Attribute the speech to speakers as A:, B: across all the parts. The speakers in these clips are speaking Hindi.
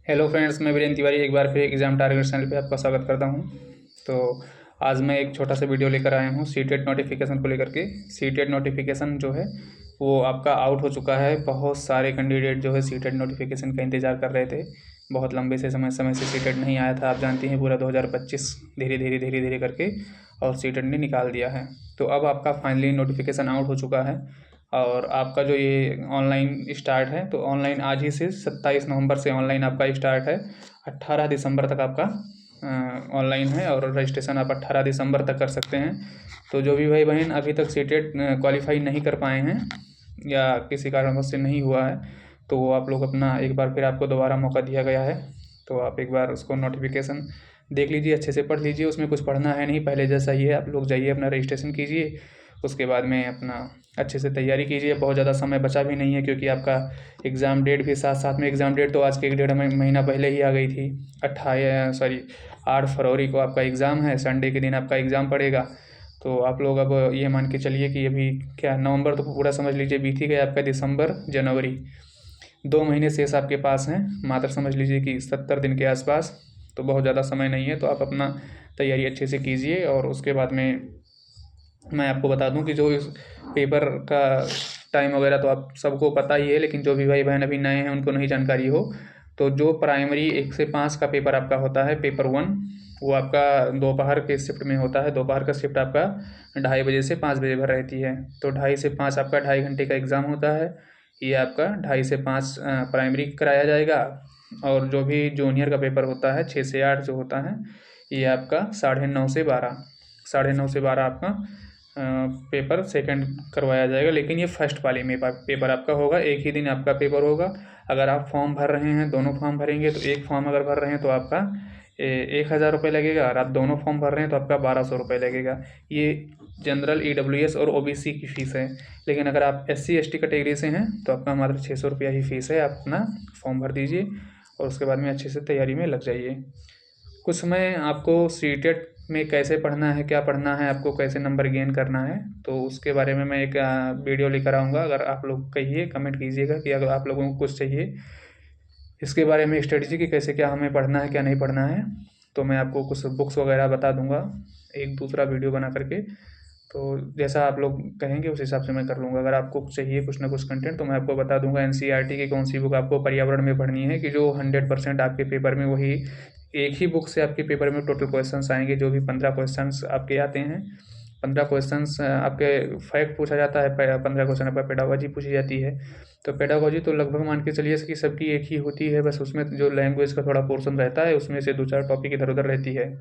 A: हेलो फ्रेंड्स, मैं वीरेंद्र तिवारी एक बार फिर एग्ज़ाम टारगेट चैनल पे आपका स्वागत करता हूं। तो आज मैं एक छोटा सा वीडियो लेकर आया हूं सीटेट नोटिफिकेशन को लेकर के। सीटेट नोटिफिकेशन जो है वो आपका आउट हो चुका है। बहुत सारे कैंडिडेट जो है सीटेट नोटिफिकेशन का इंतज़ार कर रहे थे। बहुत लंबे से समय से सीटेट नहीं आया था। आप जानती हैं पूरा 2025 धीरे धीरे करके और सीटेट ने निकाल दिया है। तो अब आपका फाइनली नोटिफिकेशन आउट हो चुका है और आपका जो ये ऑनलाइन स्टार्ट है, तो ऑनलाइन आज ही से 27 नवंबर से ऑनलाइन आपका स्टार्ट है। 18 दिसंबर तक आपका ऑनलाइन है और रजिस्ट्रेशन आप 18 दिसंबर तक कर सकते हैं। तो जो भी भाई बहन अभी तक सीटेट क्वालिफाई नहीं कर पाए हैं या किसी कारणवश से नहीं हुआ है, तो वो आप लोग अपना एक बार फिर आपको दोबारा मौका दिया गया है। तो आप एक बार उसको नोटिफिकेशन देख लीजिए, अच्छे से पढ़ लीजिए। उसमें कुछ पढ़ना है नहीं, पहले जैसा ही है। आप लोग जाइए, अपना रजिस्ट्रेशन कीजिए, उसके बाद में अपना अच्छे से तैयारी कीजिए। बहुत ज़्यादा समय बचा भी नहीं है क्योंकि आपका एग्ज़ाम डेट भी साथ साथ में एग्ज़ाम डेट तो आज के 1 डेढ़ महीना पहले ही आ गई थी। 8 फरवरी को आपका एग्ज़ाम है। संडे के दिन आपका एग्ज़ाम पड़ेगा। तो आप लोग अब ये मान के चलिए कि अभी क्या नवंबर तो पूरा समझ लीजिए बीत ही गया। आपका दिसंबर जनवरी 2 महीने शेष आपके पास हैं। मात्र समझ लीजिए कि 70 दिन के आसपास। तो बहुत ज़्यादा समय नहीं है। तो आप अपना तैयारी अच्छे से कीजिए और उसके बाद में मैं आपको बता दूं कि जो इस पेपर का टाइम वगैरह तो आप सबको पता ही है, लेकिन जो भी भाई बहन अभी नए हैं उनको नहीं जानकारी हो, तो जो प्राइमरी 1 से 5 का पेपर आपका होता है, पेपर 1, वो आपका दोपहर के शिफ्ट में होता है। दोपहर का शिफ्ट आपका 2:30 से 5 बजे भर रहती है। तो 2:30 से 5 आपका 2.5 घंटे का एग्ज़ाम होता है। ये आपका 2:30 से 5 प्राइमरी कराया जाएगा। और जो भी जूनियर का पेपर होता है 6 से 8 जो होता है, ये आपका 9:30 से 12 आपका पेपर सेकंड करवाया जाएगा। लेकिन ये फर्स्ट वाले में पेपर आपका होगा, एक ही दिन आपका पेपर होगा। अगर आप फॉर्म भर रहे हैं, दोनों फॉर्म भरेंगे, तो एक फॉर्म अगर भर रहे हैं तो आपका 1,000 रुपये लगेगा। और आप दोनों फॉर्म भर रहे हैं तो आपका 1,200 रुपये लगेगा। ये जनरल EWS और OBC की फ़ीस है। लेकिन अगर आप SC ST कैटेगरी से हैं तो आपका मात्र 600 रुपया ही फ़ीस है। आप अपना फॉर्म भर दीजिए और उसके बाद में अच्छे से तैयारी में लग जाइए। कुछ समय आपको सीटेट में कैसे पढ़ना है, क्या पढ़ना है, आपको कैसे नंबर गेन करना है, तो उसके बारे में मैं एक वीडियो लेकर आऊँगा। अगर आप लोग कहिए, कमेंट कीजिएगा कि अगर आप लोगों को कुछ चाहिए इसके बारे में स्ट्रेटजी कि कैसे क्या हमें पढ़ना है, क्या नहीं पढ़ना है, तो मैं आपको कुछ बुक्स वगैरह बता दूंगा एक दूसरा वीडियो बना करके। तो जैसा आप लोग कहेंगे उस हिसाब से मैं कर लूँगा। अगर आपको चाहिए कुछ ना कुछ कंटेंट तो मैं आपको बता दूंगा NCERT की कौन सी बुक आपको पर्यावरण में पढ़नी है, कि जो 100% आपके पेपर में वही एक ही बुक से आपके पेपर में टोटल क्वेश्चंस आएंगे। जो भी 15 क्वेश्चंस आपके आते हैं, 15 क्वेश्चंस आपके फैक्ट पूछा जाता है, 15 क्वेश्चन आपका पेडागोजी पूछी जाती है। तो पेडागोजी तो लगभग मान के चलिए कि सबकी एक ही होती है, बस उसमें जो लैंग्वेज का थोड़ा पोर्शन रहता है उसमें से 2-4 टॉपिक इधर उधर रहती है।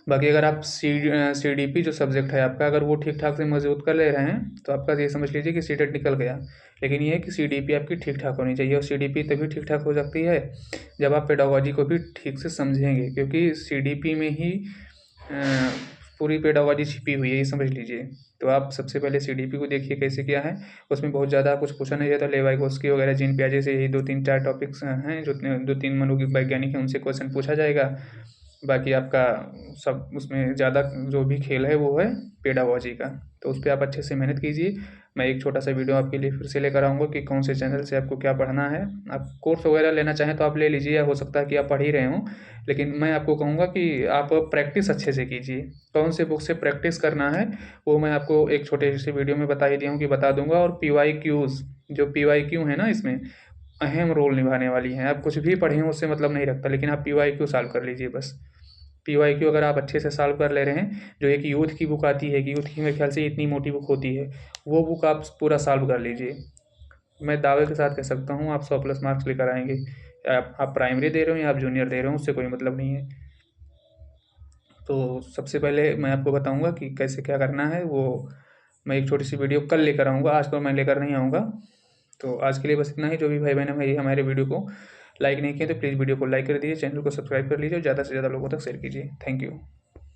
A: बाकी अगर आप CDP जो सब्जेक्ट है आपका, अगर वो ठीक ठाक से मजबूत कर ले रहे हैं तो आपका ये समझ लीजिए कि सीटेट निकल गया। लेकिन ये है कि CDP आपकी ठीक ठाक होनी चाहिए, और CDP तभी ठीक ठाक हो सकती है जब आप पेडागोजी को भी ठीक से समझेंगे, क्योंकि CDP में ही पूरी पेडागोजी छिपी हुई है, ये समझ लीजिए। तो आप सबसे पहले CDP को देखिए कैसे क्या है। उसमें बहुत ज़्यादा कुछ पूछा नहीं जाता। लेवाइगोस्की वगैरह, जीन पियाजे से यही 2-3-4 टॉपिक्स हैं, जो 2-3 मनोवैज्ञानिक हैं, उनसे क्वेश्चन पूछा जाएगा। बाकी आपका सब उसमें ज़्यादा जो भी खेल है वो है पेडागोजी का। तो उस पर आप अच्छे से मेहनत कीजिए। मैं एक छोटा सा वीडियो आपके लिए फिर से लेकर आऊँगा कि कौन से चैनल से आपको क्या पढ़ना है। आप कोर्स वगैरह लेना चाहें तो आप ले लीजिए, या हो सकता है कि आप पढ़ ही रहे हों। लेकिन मैं आपको कहूँगा कि आप प्रैक्टिस अच्छे से कीजिए। कौन से बुक से प्रैक्टिस करना है वो मैं आपको एक छोटे से वीडियो में बता ही दिया हूँ कि बता दूंगा। और PYQs, जो PYQ है ना, इसमें अहम रोल निभाने वाली हैं। आप कुछ भी पढ़ें उससे मतलब नहीं रखता, लेकिन आप PYQ सॉल्व कर लीजिए बस। PYQ अगर आप अच्छे से सॉल्व कर ले रहे हैं, जो एक यूथ की बुक आती है, कि यूथ की मेरे ख्याल से इतनी मोटी बुक होती है, वो बुक आप पूरा सॉल्व कर लीजिए। मैं दावे के साथ कह सकता हूँ आप 100+ मार्क्स लेकर आएंगे। आप प्राइमरी दे रहे हो या आप जूनियर दे रहे हो, उससे कोई मतलब नहीं है। तो सबसे पहले मैं आपको बताऊंगा कि कैसे क्या करना है, वो मैं एक छोटी सी वीडियो कल लेकर आऊँगा, आज तो मैं लेकर नहीं आऊँगा। तो आज के लिए बस इतना ही। जो भी भाई बहन हमारे वीडियो को लाइक नहीं किए तो प्लीज़ वीडियो को लाइक कर दीजिए, चैनल को सब्सक्राइब कर लीजिए और ज़्यादा से ज़्यादा लोगों तक शेयर कीजिए। Thank you.